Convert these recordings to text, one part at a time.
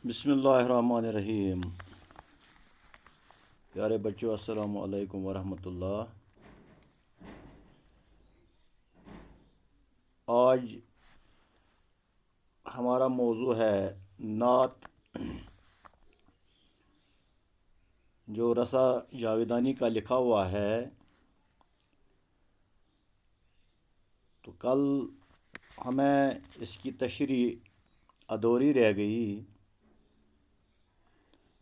بسم اللہ الرحمن الرحیم۔ پیارے بچوں، السلام علیکم ورحمۃ اللہ۔ آج ہمارا موضوع ہے نعت، جو رسا جاویدانی کا لکھا ہوا ہے۔ تو کل ہمیں اس کی تشریح ادھوری رہ گئی،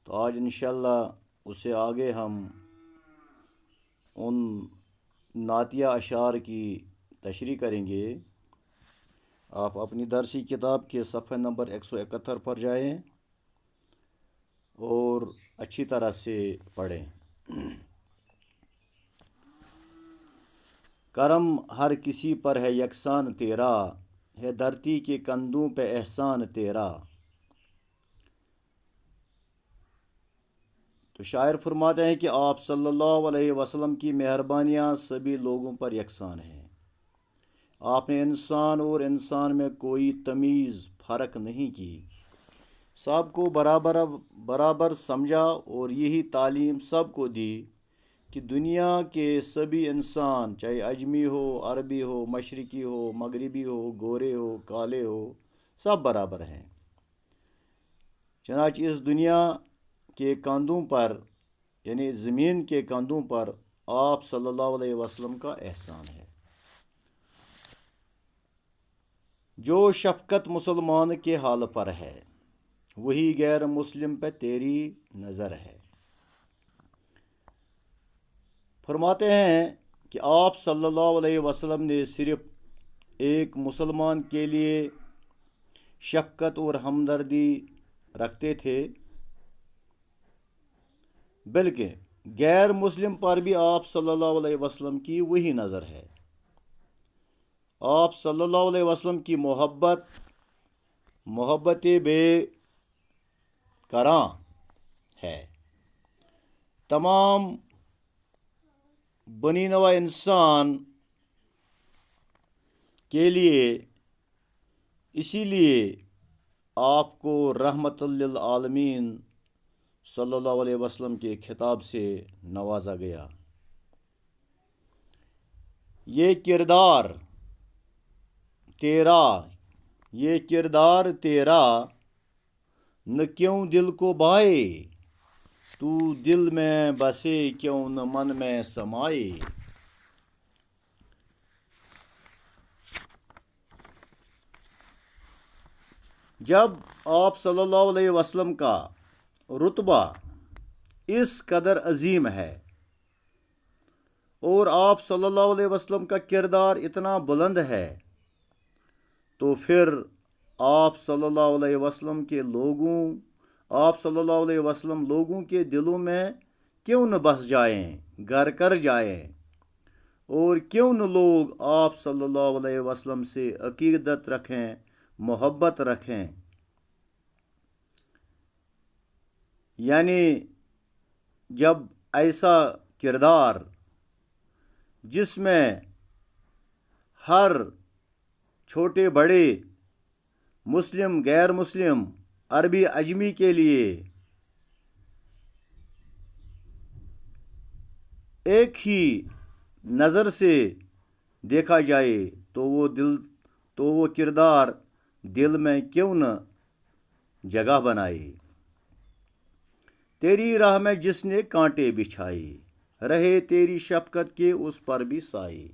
تو آج انشاءاللہ اس سے آگے ہم ان نعتیہ اشعار کی تشریح کریں گے۔ آپ اپنی درسی کتاب کے صفحہ نمبر 171 پر جائیں اور اچھی طرح سے پڑھیں۔ کرم ہر کسی پر ہے یکساں تیرا، ہے دھرتی کے کندھوں پہ احسان تیرا۔ تو شاعر فرماتے ہیں کہ آپ صلی اللہ علیہ وسلم کی مہربانیاں سبھی لوگوں پر یکساں ہیں۔ آپ نے انسان اور انسان میں کوئی تمیز فرق نہیں کی، سب کو برابر سمجھا اور یہی تعلیم سب کو دی کہ دنیا کے سبھی انسان، چاہے اجمی ہو، عربی ہو، مشرقی ہو، مغربی ہو، گورے ہو، کالے ہو، سب برابر ہیں۔ چنانچہ اس دنیا کے کاندھوں پر، یعنی زمین کے کاندھوں پر، آپ صلی اللہ علیہ وسلم کا احسان ہے۔ جو شفقت مسلمان کے حال پر ہے، وہی غیر مسلم پہ تیری نظر ہے۔ فرماتے ہیں کہ آپ صلی اللہ علیہ وسلم نے صرف ایک مسلمان کے لیے شفقت اور ہمدردی رکھتے تھے، بلکہ غیر مسلم پر بھی آپ صلی اللہ علیہ وسلم کی وہی نظر ہے۔ آپ صلی اللہ علیہ وسلم کی محبت بے کراں ہے۔ تمام بنی نوع انسان کے لیے، اسی لیے آپ کو رحمت للعالمین صلی اللہ علیہ وسلم کے خطاب سے نوازا گیا۔ یہ کردار تیرا نہ کیوں دل کو بھائے، تو دل میں بسے کیوں نہ من میں سمائے۔ جب آپ صلی اللہ علیہ وسلم کا رتبہ اس قدر عظیم ہے اور آپ صلی اللہ علیہ وسلم کا کردار اتنا بلند ہے، تو پھر آپ صلی اللہ علیہ وسلم لوگوں کے دلوں میں کیوں نہ بس جائیں، گھر کر جائیں، اور کیوں نہ لوگ آپ صلی اللہ علیہ وسلم سے عقیدت رکھیں، محبت رکھیں۔ یعنی جب ایسا کردار، جس میں ہر چھوٹے بڑے، مسلم غیر مسلم، عربی اجمی کے لیے ایک ہی نظر سے دیکھا جائے، تو وہ کردار دل میں کیوں نہ جگہ بنائے۔ تیری راہ میں جس نے کانٹے بچھائے، رہے تیری شفقت کے اس پر بھی سائے۔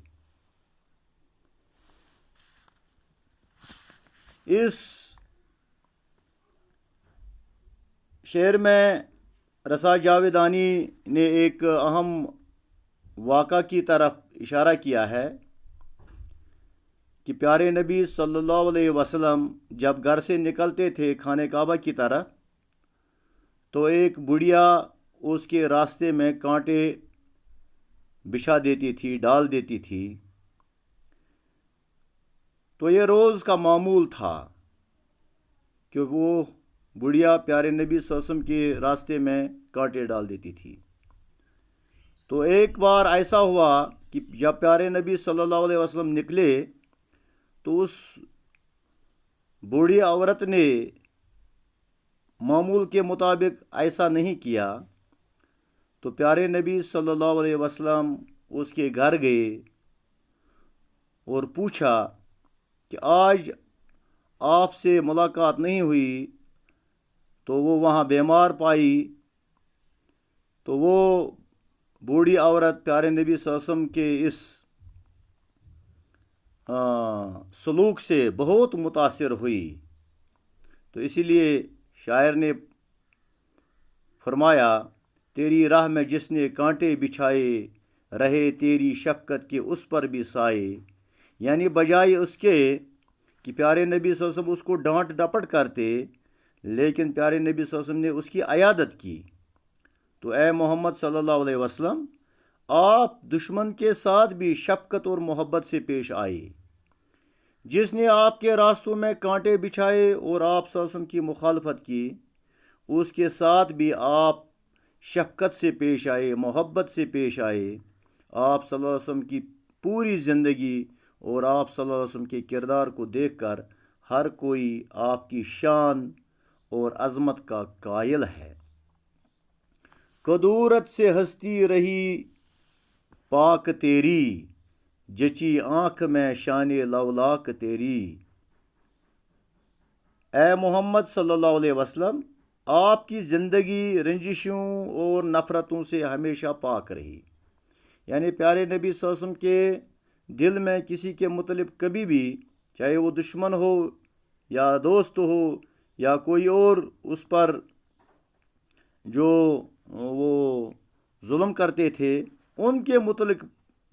اس شعر میں رسا جاویدانی نے ایک اہم واقعہ کی طرف اشارہ کیا ہے کہ پیارے نبی صلی اللہ علیہ وسلم جب گھر سے نکلتے تھے خانہ کعبہ کی طرف، تو ایک بڑھیا اس کے راستے میں کانٹے بچھا دیتی تھی، ڈال دیتی تھی۔ تو یہ روز کا معمول تھا کہ وہ بڑھیا پیارے نبی صلی اللہ علیہ وسلم کے راستے میں کانٹے ڈال دیتی تھی۔ تو ایک بار ایسا ہوا کہ جب پیارے نبی صلی اللہ علیہ وسلم نکلے، تو اس بوڑھی عورت نے معمول کے مطابق ایسا نہیں کیا تو پیارے نبی صلی اللہ علیہ وسلم اس کے گھر گئے اور پوچھا کہ آج آپ سے ملاقات نہیں ہوئی، تو وہ وہاں بیمار پائی، تو وہ بوڑھی عورت پیارے نبی صلی اللہ علیہ وسلم کے اس سلوک سے بہت متاثر ہوئی، تو اسی لیے شاعر نے فرمایا، تیری راہ میں جس نے کانٹے بچھائے، رہے تیری شفقت کے اس پر بھی سائے، یعنی بجائے اس کے کہ پیارے نبی صلی اللہ علیہ وسلم اس کو ڈانٹ ڈپٹ کرتے، لیکن پیارے نبی صلی اللہ علیہ وسلم نے اس کی عیادت کی۔ تو اے محمد صلی اللہ علیہ وسلم، آپ دشمن کے ساتھ بھی شفقت اور محبت سے پیش آئے۔ جس نے آپ کے راستوں میں کانٹے بچھائے اور آپ صلی اللہ علیہ وسلم کی مخالفت کی، اس کے ساتھ بھی آپ شفقت سے پیش آئے، محبت سے پیش آئے۔ آپ صلی اللہ علیہ وسلم کی پوری زندگی اور آپ صلی اللہ علیہ وسلم کے کردار کو دیکھ کر ہر کوئی آپ کی شان اور عظمت کا قائل ہے۔ قدورت سے ہستی رہی پاک تیری، جچی آنکھ میں شان لولاک تیری۔ اے محمد صلی اللہ علیہ وسلم، آپ کی زندگی رنجشوں اور نفرتوں سے ہمیشہ پاک رہی، یعنی پیارے نبی صلی اللہ علیہ وسلم کے دل میں کسی کے متعلق کبھی بھی، چاہے وہ دشمن ہو یا دوست ہو یا کوئی اور اس پر جو وہ ظلم کرتے تھے، ان کے متعلق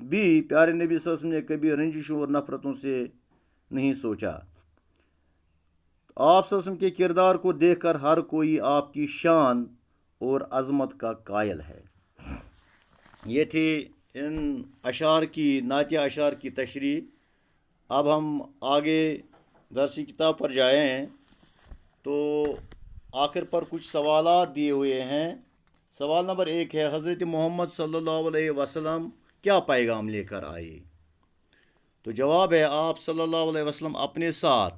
بھی پیارے نبی صلی اللہ علیہ وسلم نے کبھی رنجشوں اور نفرتوں سے نہیں سوچا۔ آپ صلی اللہ علیہ وسلم کے کردار کو دیکھ کر ہر کوئی آپ کی شان اور عظمت کا قائل ہے۔ یہ تھی ان اشعار کی، نعتیہ اشعار کی تشریح۔ اب ہم آگے درسی کتاب پر جائیں تو آخر پر کچھ سوالات دیے ہوئے ہیں۔ سوال نمبر 1 ہے، حضرت محمد صلی اللہ علیہ وسلم کیا پیغام لے کر آئے؟ تو جواب ہے، آپ صلی اللہ علیہ وسلم اپنے ساتھ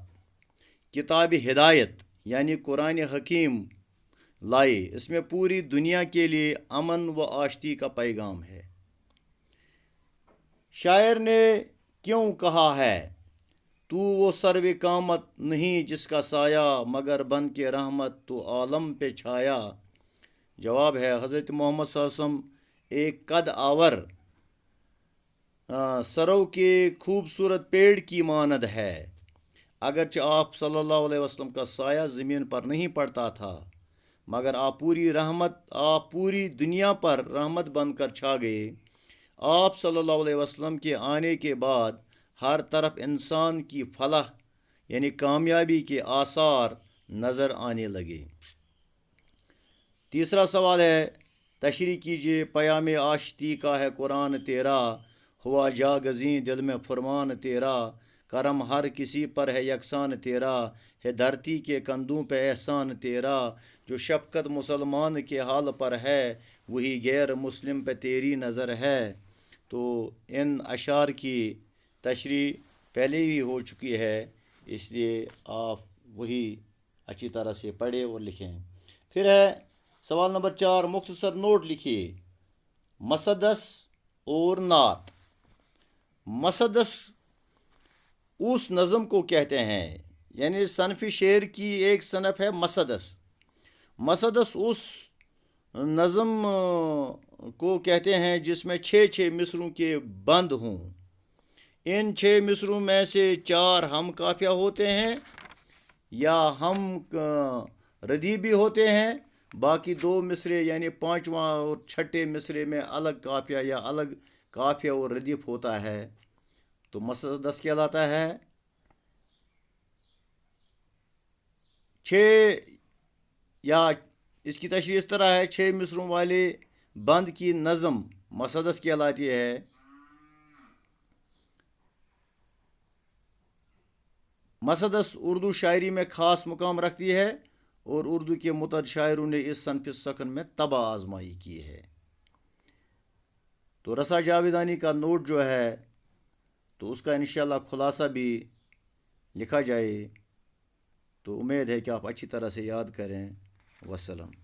کتاب ہدایت یعنی قرآن حکیم لائے۔ اس میں پوری دنیا کے لیے امن و آشتی کا پیغام ہے۔ شاعر نے کیوں کہا ہے، تو وہ سرو قامت نہیں جس کا سایہ، مگر بن کے رحمت تو عالم پہ چھایا۔ جواب ہے، حضرت محمد صلی اللہ علیہ وسلم ایک قد آور سرو کے خوبصورت پیڑ کی مانند ہے۔ اگرچہ آپ صلی اللہ علیہ وسلم کا سایہ زمین پر نہیں پڑتا تھا، مگر آپ پوری دنیا پر رحمت بن کر چھا گئے۔ آپ صلی اللہ علیہ وسلم کے آنے کے بعد ہر طرف انسان کی فلاح یعنی کامیابی کے آثار نظر آنے لگے۔ تیسرا سوال ہے، تشریح کیجیے، پیام آشتی کا ہے قرآن تیرا، ہوا جاگزیں دل میں فرمان تیرا، کرم ہر کسی پر ہے یکساں تیرا، ہے دھرتی کے کندھوں پہ احسان تیرا، جو شفقت مسلمان کے حال پر ہے، وہی غیر مسلم پہ تیری نظر ہے۔ تو ان اشعار کی تشریح پہلے ہی ہو چکی ہے، اس لیے آپ وہی اچھی طرح سے پڑھیں اور لکھیں۔ پھر ہے سوال نمبر 4، مختصر نوٹ لکھیے، مسدس اور نعت۔ مسدس اس نظم کو کہتے ہیں، یعنی صنف شعر کی ایک صنف ہے مسدس۔ مسدس اس نظم کو کہتے ہیں جس میں 6 مصروں کے بند ہوں۔ ان 6 مصروں میں سے 4 ہم قافیہ ہوتے ہیں یا ہم ردیف بھی ہوتے ہیں، باقی 2 مصرے یعنی 5واں اور 6 مصرے میں الگ قافیہ یا الگ قافیہ اور ردیف ہوتا ہے، تو مسدس کہلاتا ہے۔ 6 یا اس کی تشریح اس طرح ہے، 6 مصروں والے بند کی نظم مسدس کہلاتی ہے۔ مسدس اردو شاعری میں خاص مقام رکھتی ہے اور اردو کے متعدد شاعروں نے اس صنف سخن میں طبع آزمائی کی ہے۔ تو رسا جاویدانی کا نوٹ جو ہے تو اس کا انشاءاللہ خلاصہ بھی لکھا جائے، تو امید ہے کہ آپ اچھی طرح سے یاد کریں۔ وسلم۔